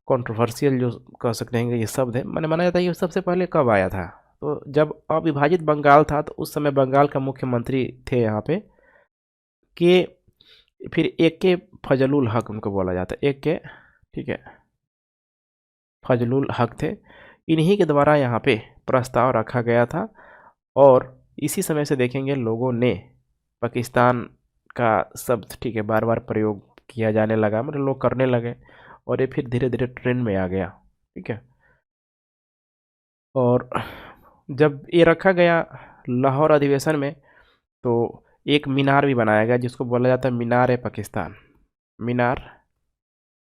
कंट्रोवर्शियल जो कह सकते हैं ये शब्द है। मैंने माना जाता है ये सबसे पहले कब आया था, तो जब अविभाजित बंगाल था, तो उस समय बंगाल का मुख्यमंत्री थे यहाँ पे कि फिर एक के फजलुल हक उनको बोला जाता है, एक के, ठीक है, फजलुल हक थे, इन्हीं के द्वारा यहाँ पे प्रस्ताव रखा गया था। और इसी समय से देखेंगे लोगों ने पाकिस्तान का शब्द, ठीक है, बार बार प्रयोग किया जाने लगा, मतलब लोग करने लगे, और ये फिर धीरे धीरे ट्रेंड में आ गया, ठीक है। और जब ये रखा गया लाहौर अधिवेशन में, तो एक मीनार भी बनाया गया जिसको बोला जाता है मीनार ए पाकिस्तान, मीनार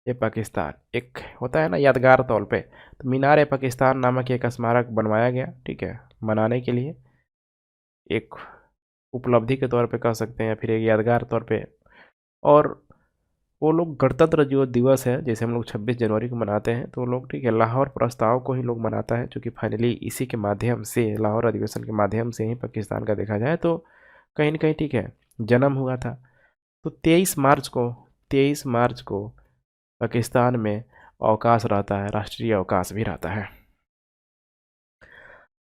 ए पाकिस्तान एक होता है ना यादगार तौर पे, तो मीनार ए पाकिस्तान नामक एक स्मारक बनवाया गया, ठीक है, बनाने के लिए। एक उपलब्धि के तौर पे कह सकते हैं या फिर एक यादगार तौर पे। और वो लोग गणतंत्र जो दिवस है, जैसे हम लोग 26 जनवरी को मनाते हैं, तो वो लोग ठीक है लाहौर प्रस्ताव को ही लोग मनाता है, क्योंकि फाइनली इसी के माध्यम से, लाहौर अधिवेशन के माध्यम से ही पाकिस्तान का देखा जाए तो कहीं न कहीं ठीक है जन्म हुआ था। तो 23 मार्च को पाकिस्तान में अवकाश रहता है, राष्ट्रीय अवकाश भी रहता है।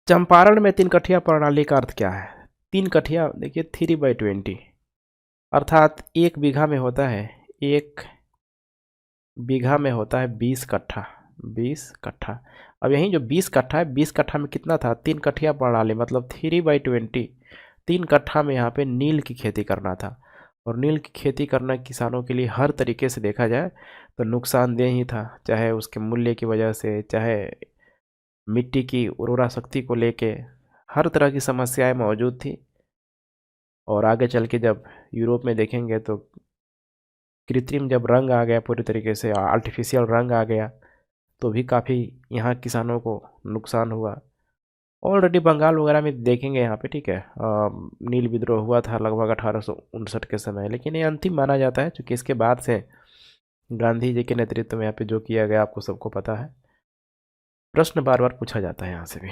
चंपारण में 3 कठिया प्रणाली का अर्थ क्या है? 3 कठिया देखिए 3/20, अर्थात 1 बीघा में होता है, 1 बीघा में होता है 20 कट्ठा, 20 कट्ठा। अब यहीं जो 20 कट्ठा है, 20 कट्ठा में कितना था? 3 कठिया प्रणाली मतलब 3/20। 3 कट्ठा में यहाँ पे नील की खेती करना था, और नील की खेती करना किसानों के लिए हर तरीके से देखा जाए तो नुकसानदेह ही था, चाहे उसके मूल्य की वजह से, चाहे मिट्टी की उर्वरा शक्ति को लेके हर तरह की समस्याएं मौजूद थी। और आगे चल के जब यूरोप में देखेंगे तो कृत्रिम जब रंग आ गया, पूरी तरीके से आर्टिफिशियल रंग आ गया, तो भी काफ़ी यहाँ किसानों को नुकसान हुआ। ऑलरेडी बंगाल वगैरह में देखेंगे यहाँ पे ठीक है नील विद्रोह हुआ था लगभग 1859 के समय, लेकिन ये अंतिम माना जाता है क्योंकि इसके बाद से गांधी जी के नेतृत्व में यहाँ पे जो किया गया आपको सबको पता है। प्रश्न बार बार पूछा जाता है यहाँ से भी।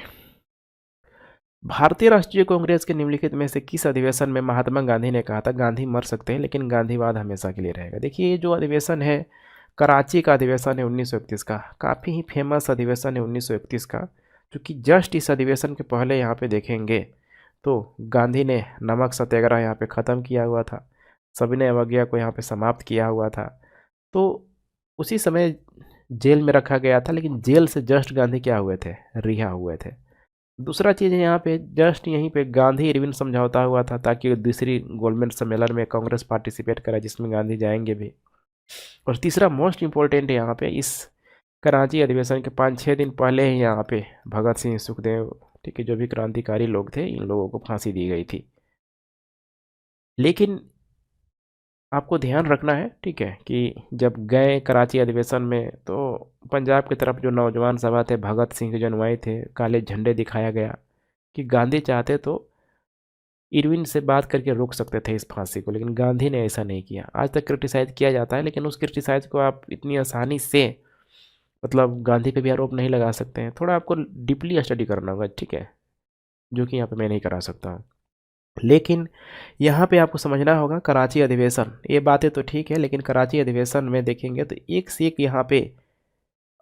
भारतीय राष्ट्रीय कांग्रेस के निम्नलिखित में से किस अधिवेशन में महात्मा गांधी ने कहा था गांधी मर सकते हैं लेकिन गांधीवाद हमेशा के लिए रहेगा? देखिए ये जो अधिवेशन है कराची का अधिवेशन है 1931 का, काफ़ी ही फेमस अधिवेशन है 1931 का, क्योंकि जस्ट इस अधिवेशन के पहले यहाँ पे देखेंगे तो गांधी ने नमक सत्याग्रह यहाँ पे ख़त्म किया हुआ था, सविनय अवज्ञा को यहाँ पे समाप्त किया हुआ था। तो उसी समय जेल में रखा गया था, लेकिन जेल से जस्ट गांधी क्या हुए थे? रिहा हुए थे। दूसरा चीज़ है यहाँ पे जस्ट यहीं पे गांधी इरविन समझौता हुआ था ताकि दूसरी गोलमेज सम्मेलन में कांग्रेस पार्टिसिपेट करे जिसमें गांधी जाएंगे भी। और तीसरा मोस्ट इम्पोर्टेंट है यहाँ पे इस कराची अधिवेशन के 5-6 दिन पहले ही यहाँ पे भगत सिंह, सुखदेव ठीक है जो भी क्रांतिकारी लोग थे, इन लोगों को फांसी दी गई थी। लेकिन आपको ध्यान रखना है ठीक है कि जब गए कराची अधिवेशन में तो पंजाब की तरफ जो नौजवान सभा थे, भगत सिंह के जो अनुयायी थे, काले झंडे दिखाया गया कि गांधी चाहते तो इरविन से बात करके रोक सकते थे इस फांसी को, लेकिन गांधी ने ऐसा नहीं किया। आज तक क्रिटिसाइज किया जाता है, लेकिन उस क्रिटिसाइज को आप इतनी आसानी से मतलब गांधी पे भी आरोप नहीं लगा सकते हैं। थोड़ा आपको डीपली स्टडी करना होगा ठीक है, जो कि यहाँ पे मैं नहीं करा सकता हूँ। लेकिन यहाँ पे आपको समझना होगा कराची अधिवेशन, ये बातें तो ठीक है, लेकिन कराची अधिवेशन में देखेंगे तो एक से एक यहाँ पे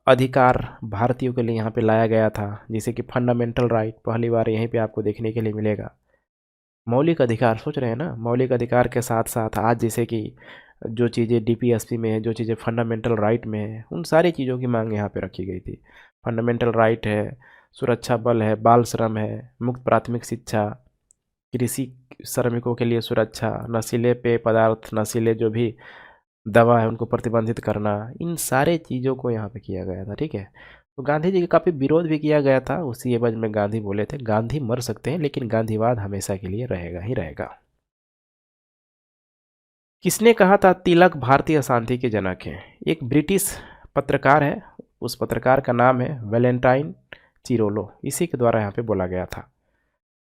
अधिकार भारतीयों के लिए यहाँ पे लाया गया था, जैसे कि फंडामेंटल राइट पहली बार यहीं पे आपको देखने के लिए मिलेगा। मौलिक अधिकार, सोच रहे हैं ना, मौलिक अधिकार के साथ साथ आज जैसे कि जो चीज़ें डीपीएसपी में है, जो चीज़ें फंडामेंटल राइट में है, उन सारी चीज़ों की मांग यहाँ पे रखी गई थी। फंडामेंटल राइट है, सुरक्षा बल है, बाल श्रम है, मुक्त प्राथमिक शिक्षा, कृषि श्रमिकों के लिए सुरक्षा, नशीले पेय पदार्थ, नशीले जो भी दवा है उनको प्रतिबंधित करना, इन सारे चीज़ों को यहाँ पे किया गया था ठीक है। तो गांधी जी का काफ़ी विरोध भी किया गया था। उसी एवज में गांधी बोले थे गांधी मर सकते हैं लेकिन गांधीवाद हमेशा के लिए रहेगा ही रहेगा। किसने कहा था तिलक भारतीय शांति के जनक हैं? एक ब्रिटिश पत्रकार है, उस पत्रकार का नाम है वैलेंटाइन चिरोलो, इसी के द्वारा यहाँ पे बोला गया था।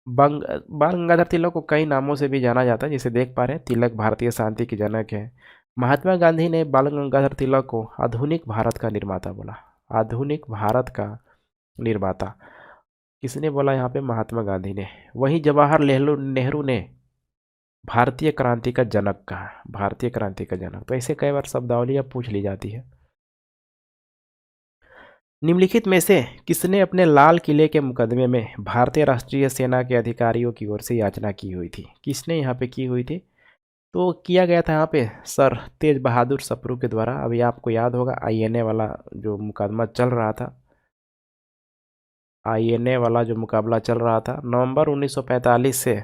बाल गंगाधर तिलक को कई नामों से भी जाना जाता है, जिसे देख पा रहे हैं तिलक भारतीय शांति के जनक है। महात्मा गांधी ने बाल गंगाधर तिलक को आधुनिक भारत का निर्माता बोला। आधुनिक भारत का निर्माता किसने बोला यहाँ पे? महात्मा गांधी ने। वहीं जवाहरलाल नेहरू ने भारतीय क्रांति का जनक कहा, भारतीय क्रांति का जनक। तो ऐसे कई बार शब्दावली अब पूछ ली जाती है। निम्नलिखित में से किसने अपने लाल किले के मुकदमे में भारतीय राष्ट्रीय सेना के अधिकारियों की ओर से याचना की हुई थी? किसने यहाँ पे की हुई थी? तो किया गया था यहाँ पे सर तेज बहादुर सप्रू के द्वारा। अभी आपको याद होगा आईएनए वाला जो मुकदमा चल रहा था, आईएनए वाला जो मुकाबला चल रहा था, नवंबर 1945 से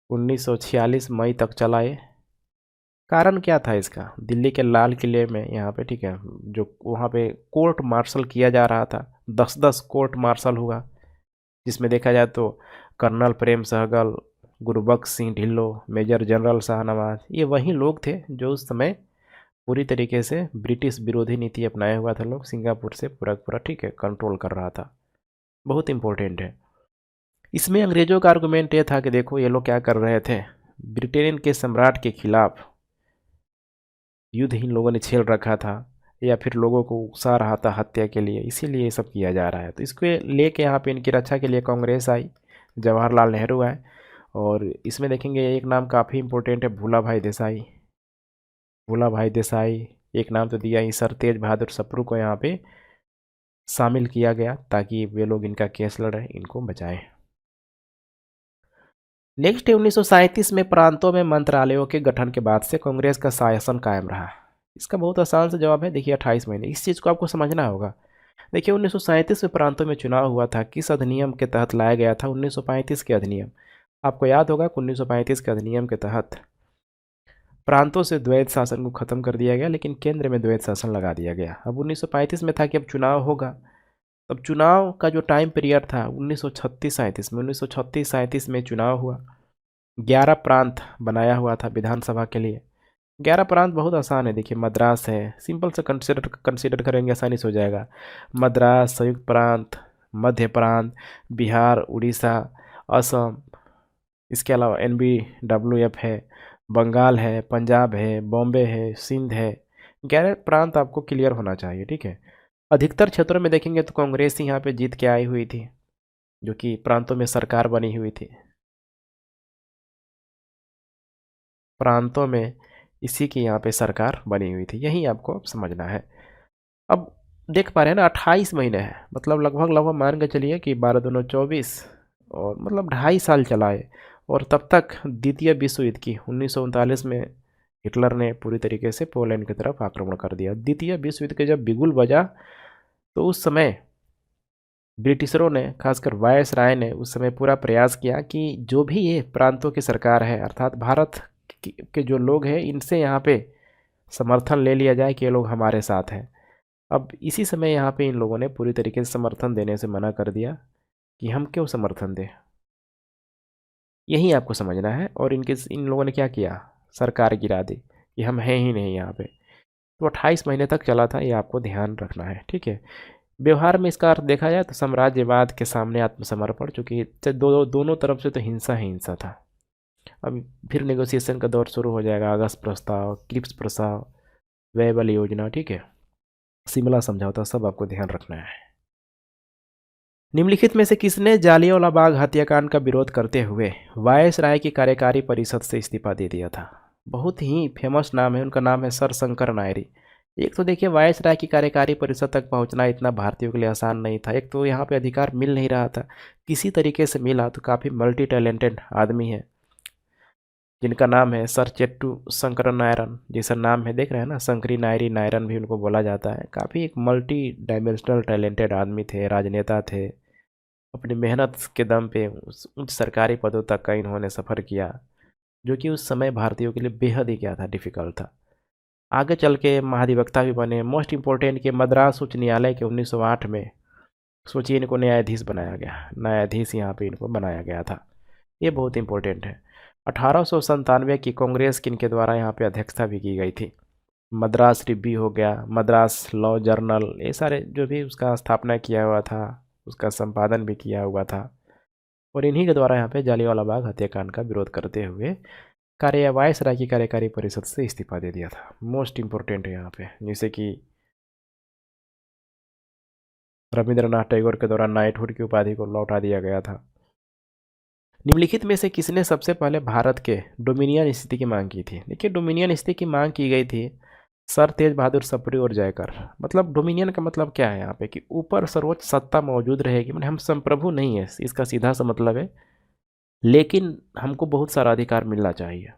1946 मई तक चला। ये कारण क्या था इसका? दिल्ली के लाल किले में यहाँ पे ठीक है जो वहाँ पे कोर्ट मार्शल किया जा रहा था, 10-10 कोर्ट मार्शल हुआ, जिसमें देखा जाए तो colonel Prem Sahgal, Gurbaksh Singh Dhillon, major general Shahnawaz, ये वही लोग थे जो उस समय पूरी तरीके से ब्रिटिश विरोधी नीति अपनाया हुआ था। लोग सिंगापुर से पूरा पूरा ठीक है कंट्रोल कर रहा था। बहुत इंपॉर्टेंट है। इसमें अंग्रेजों का आर्गुमेंट ये था कि देखो ये लोग क्या कर रहे थे, ब्रिटेन के सम्राट के खिलाफ युद्ध इन लोगों ने छेड़ रखा था, या फिर लोगों को उकसा रहा था हत्या के लिए, इसीलिए ये सब किया जा रहा है। तो इसको लेके यहाँ पे इनकी रक्षा के लिए कांग्रेस आई, जवाहरलाल नेहरू आए। और इसमें देखेंगे एक नाम काफ़ी इम्पोर्टेंट है, भूला भाई देसाई। भूला भाई देसाई एक नाम तो दिया ही, सर तेज बहादुर सप्रू को यहाँ पे शामिल किया गया ताकि वे लोग इनका केस लड़े, इनको बचाएं। नेक्स्ट है 1937 में प्रांतों में मंत्रालयों के गठन के बाद से कांग्रेस का शासन कायम रहा। इसका बहुत आसान सा जवाब है, देखिए 28 महीने। इस चीज़ को आपको समझना होगा। देखिए 1937 में प्रांतों में चुनाव हुआ था, किस अधिनियम के तहत लाया गया था? 1935 के अधिनियम। आपको याद होगा कि 1935 के अधिनियम के तहत प्रांतों से द्वैत शासन को खत्म कर दिया गया, लेकिन केंद्र में द्वैत शासन लगा दिया गया। अब 1935 में था कि अब चुनाव होगा। अब चुनाव का जो टाइम पीरियड था 1936-37 में, 1936-37 में चुनाव हुआ। 11 प्रांत बनाया हुआ था विधानसभा के लिए। 11 प्रांत बहुत आसान है, देखिए मद्रास है, सिंपल से कंसिडर करेंगे आसानी से हो जाएगा। मद्रास, संयुक्त प्रांत, मध्य प्रांत, बिहार, उड़ीसा, असम, इसके अलावा NBWF है, बंगाल है, पंजाब है, बॉम्बे है, सिंध है। 11 प्रांत आपको क्लियर होना चाहिए, ठीक है। अधिकतर क्षेत्रों में देखेंगे तो कांग्रेस ही यहाँ पे जीत के आई हुई थी, जो कि प्रांतों में सरकार बनी हुई थी। प्रांतों में इसी की यहाँ पे सरकार बनी हुई थी, यही आपको समझना है। अब देख पा रहे हैं ना, 28 महीने हैं, मतलब लगभग मान के चलिए कि 12 दूनी 24, और मतलब 2.5 साल चला है। और तब तक द्वितीय विश्व युद्ध की 1939 में हिटलर ने पूरी तरीके से पोलैंड की तरफ आक्रमण कर दिया। द्वितीय विश्व युद्ध के जब बिगुल बजा तो उस समय ब्रिटिशरों ने, खासकर वायसराय ने उस समय पूरा प्रयास किया कि जो भी ये प्रांतों की सरकार है, अर्थात भारत के जो लोग हैं, इनसे यहाँ पे समर्थन ले लिया जाए कि ये लोग हमारे साथ हैं। अब इसी समय यहाँ पे इन लोगों ने पूरी तरीके से समर्थन देने से मना कर दिया कि हम क्यों समर्थन दें, यही आपको समझना है। और इन लोगों ने क्या किया, सरकार गिरा दी कि हम हैं ही नहीं यहाँ पे। तो 28 महीने तक चला था, ये आपको ध्यान रखना है, ठीक है। व्यवहार में इसका अर्थ देखा जाए तो साम्राज्यवाद के सामने आत्मसमर्पण, चूँकि दोनों तरफ से तो हिंसा ही हिंसा था। अब फिर नेगोशिएशन का दौर शुरू हो जाएगा, अगस्त प्रस्ताव, क्रिप्स प्रस्ताव, व्यय योजना, ठीक है, शिमला समझौता, सब आपको ध्यान रखना है। निम्नलिखित में से किसने जालियांवाला बाग हत्याकांड का विरोध करते हुए वायसराय की कार्यकारी परिषद से इस्तीफा दे दिया था? बहुत ही फेमस नाम है, उनका नाम है सर शंकर नायरी। एक तो देखिए वायसराय की कार्यकारी परिषद तक पहुंचना इतना भारतीयों के लिए आसान नहीं था। एक तो यहाँ पे अधिकार मिल नहीं रहा था, किसी तरीके से मिला तो काफ़ी मल्टी टैलेंटेड आदमी है जिनका नाम है सर चेट्टू शंकर नायरन, जैसा नाम है देख रहे हैं ना, शंकरी नायरी, नायरन भी उनको बोला जाता है। काफ़ी एक मल्टी डायमेंशनल टैलेंटेड आदमी थे, राजनेता थे। अपनी मेहनत के दम पे उच्च सरकारी पदों तक का इन्होंने सफ़र किया, जो कि उस समय भारतीयों के लिए बेहद ही क्या था, डिफ़िकल्ट था। आगे चल के महाधिवक्ता भी बने। मोस्ट इम्पोर्टेंट के मद्रास उच्च न्यायालय के 1908 में सोचिए इनको न्यायाधीश बनाया गया, न्यायाधीश यहाँ पे इनको बनाया गया था, ये बहुत इंपॉर्टेंट है। 1897 की कांग्रेस की इनके द्वारा यहाँ पे अध्यक्षता भी की गई थी। मद्रास रिव्यू हो गया, मद्रास लॉ जर्नल, ये सारे जो भी उसका स्थापना किया हुआ था, उसका संपादन भी किया हुआ था। और इन्हीं के द्वारा यहाँ पे जालियांवाला बाग हत्याकांड का विरोध करते हुए वायसराय की कार्यकारी परिषद से इस्तीफा दे दिया था। मोस्ट इम्पोर्टेंट है यहाँ पे, जैसे कि रविंद्रनाथ टैगोर के द्वारा नाइटहुड की उपाधि को लौटा दिया गया था। निम्नलिखित में से किसने सबसे पहले भारत के डोमिनियन स्थिति की मांग की थी? देखिए डोमिनियन स्थिति की मांग की गई थी सर तेज बहादुर सप्रू और जयकर। मतलब डोमिनियन का मतलब क्या है यहाँ पे, कि ऊपर सर्वोच्च सत्ता मौजूद रहेगी, मतलब हम संप्रभु नहीं है, इसका सीधा सा मतलब है, लेकिन हमको बहुत सारा अधिकार मिलना चाहिए।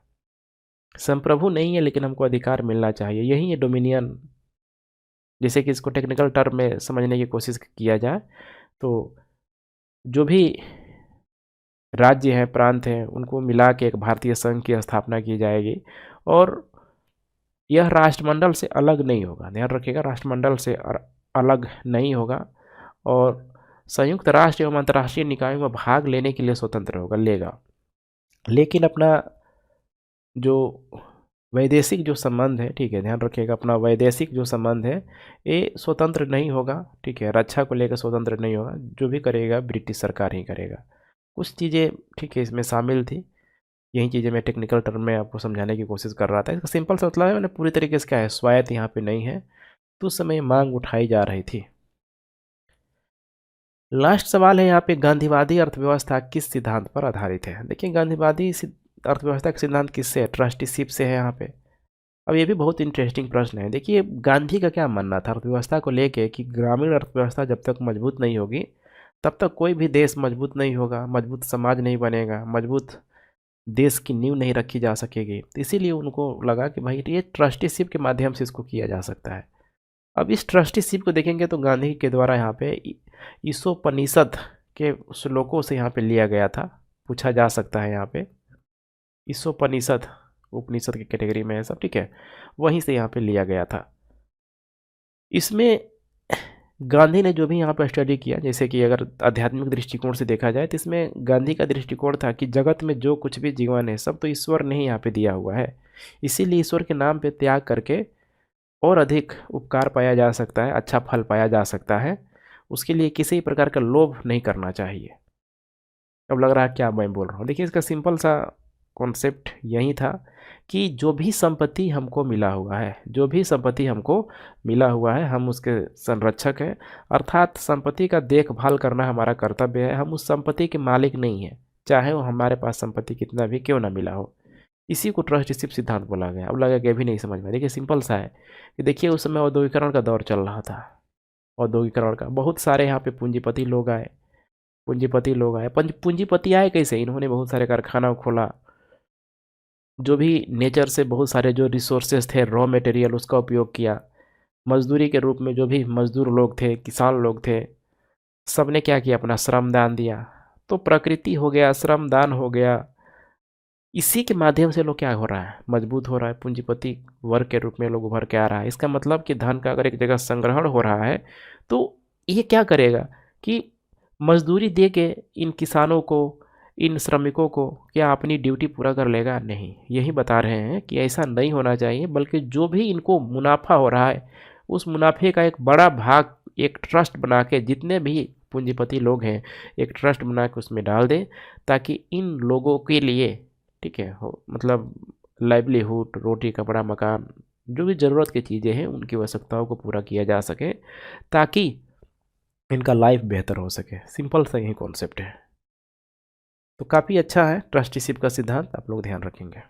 संप्रभु नहीं है लेकिन हमको अधिकार मिलना चाहिए, यही है डोमिनियन। जैसे कि इसको टेक्निकल टर्म में समझने की कोशिश किया जाए तो जो भी राज्य हैं, प्रांत हैं, उनको मिला के एक भारतीय संघ की स्थापना की जाएगी। और यह राष्ट्रमंडल से अलग नहीं होगा, ध्यान रखिएगा, राष्ट्रमंडल से अलग नहीं होगा। और संयुक्त राष्ट्र एवं अंतर्राष्ट्रीय निकायों में भाग लेने के लिए स्वतंत्र लेगा। लेकिन अपना जो वैदेशिक जो संबंध है, ठीक है, ध्यान रखिएगा, अपना वैदेशिक जो संबंध है ये स्वतंत्र नहीं होगा, ठीक है, रक्षा को लेकर स्वतंत्र नहीं होगा, जो भी करेगा ब्रिटिश सरकार ही करेगा। कुछ चीज़ें ठीक है इसमें शामिल थी, यही चीज़ें मैं टेक्निकल टर्म में आपको समझाने की कोशिश कर रहा था। इसका सिंपल सा मतलब है, मैंने पूरी तरीके से क्या है, स्वायत्त यहाँ पे नहीं है, तो उस समय मांग उठाई जा रही थी। लास्ट सवाल है यहाँ पे, गांधीवादी अर्थव्यवस्था किस सिद्धांत पर आधारित है? देखिए गांधीवादी अर्थव्यवस्था का सिद्धांत किससे है? ट्रस्टीशिप से है यहाँ पे। अब ये भी बहुत इंटरेस्टिंग प्रश्न है। देखिए गांधी का क्या मानना था अर्थव्यवस्था को लेके कि ग्रामीण अर्थव्यवस्था जब तक मजबूत नहीं होगी तब तक कोई भी देश मजबूत नहीं होगा, मजबूत समाज नहीं बनेगा, मजबूत देश की नींव नहीं रखी जा सकेगी। तो इसीलिए उनको लगा कि भाई ये ट्रस्टीशिप के माध्यम से इसको किया जा सकता है। अब इस ट्रस्टीशिप को देखेंगे तो गांधी के द्वारा यहाँ पे ईसोपनिषद के श्लोकों से यहाँ पे लिया गया था, पूछा जा सकता है यहाँ पे। ईसोपनिषद उपनिषद की कैटेगरी में है सब, ठीक है, वहीं से यहाँ पे लिया गया था। इसमें गांधी ने जो भी यहाँ पर स्टडी किया, जैसे कि अगर आध्यात्मिक दृष्टिकोण से देखा जाए तो इसमें गांधी का दृष्टिकोण था कि जगत में जो कुछ भी जीवन है सब तो ईश्वर ने ही यहाँ पे दिया हुआ है, इसीलिए ईश्वर के नाम पे त्याग करके और अधिक उपकार पाया जा सकता है, अच्छा फल पाया जा सकता है। उसके लिए किसी प्रकार का लोभ नहीं करना चाहिए। अब लग रहा है क्या मैं बोल रहा हूँ, देखिए इसका सिंपल सा कॉन्सेप्ट यही था कि जो भी संपत्ति हमको मिला हुआ है, जो भी संपत्ति हमको मिला हुआ है, हम उसके संरक्षक हैं, अर्थात संपत्ति का देखभाल करना हमारा कर्तव्य है। हम उस संपत्ति के मालिक नहीं हैं, चाहे वो हमारे पास संपत्ति कितना भी क्यों ना मिला हो। इसी को ट्रस्टीशिप सिद्धांत बोला गया। अब लगा कि भी नहीं समझ में, देखिए सिंपल सा है कि देखिए उस समय औद्योगिकरण का दौर चल रहा था, औद्योगिकरण का बहुत सारे यहाँ पे पूंजीपति लोग आए, पूंजीपति आए कैसे, इन्होंने बहुत सारे कारखाना खोला, जो भी नेचर से बहुत सारे जो रिसोर्सेज थे, रॉ मटेरियल, उसका उपयोग किया। मजदूरी के रूप में जो भी मजदूर लोग थे, किसान लोग थे, सब ने क्या किया, अपना श्रम दान दिया। तो प्रकृति हो गया, श्रम दान हो गया, इसी के माध्यम से लोग क्या हो रहा है, मजबूत हो रहा है, पूंजीपति वर्ग के रूप में लोग उभर के आ रहा है। इसका मतलब कि धन का अगर एक जगह संग्रहण हो रहा है तो ये क्या करेगा कि मजदूरी दे के इन किसानों को, इन श्रमिकों को क्या अपनी ड्यूटी पूरा कर लेगा? नहीं। यही बता रहे हैं कि ऐसा नहीं होना चाहिए, बल्कि जो भी इनको मुनाफा हो रहा है उस मुनाफे का एक बड़ा भाग एक ट्रस्ट बना के, जितने भी पूंजीपति लोग हैं एक ट्रस्ट बना के उसमें डाल दें, ताकि इन लोगों के लिए, ठीक है, हो मतलब लाइवलीहुड, रोटी कपड़ा मकान, जो भी ज़रूरत की चीज़ें हैं उनकी आवश्यकताओं को पूरा किया जा सके, ताकि इनका लाइफ बेहतर हो सके। सिंपल सा यही कॉन्सेप्ट है। तो काफ़ी अच्छा है ट्रस्टीशिप का सिद्धांत, आप लोग ध्यान रखेंगे।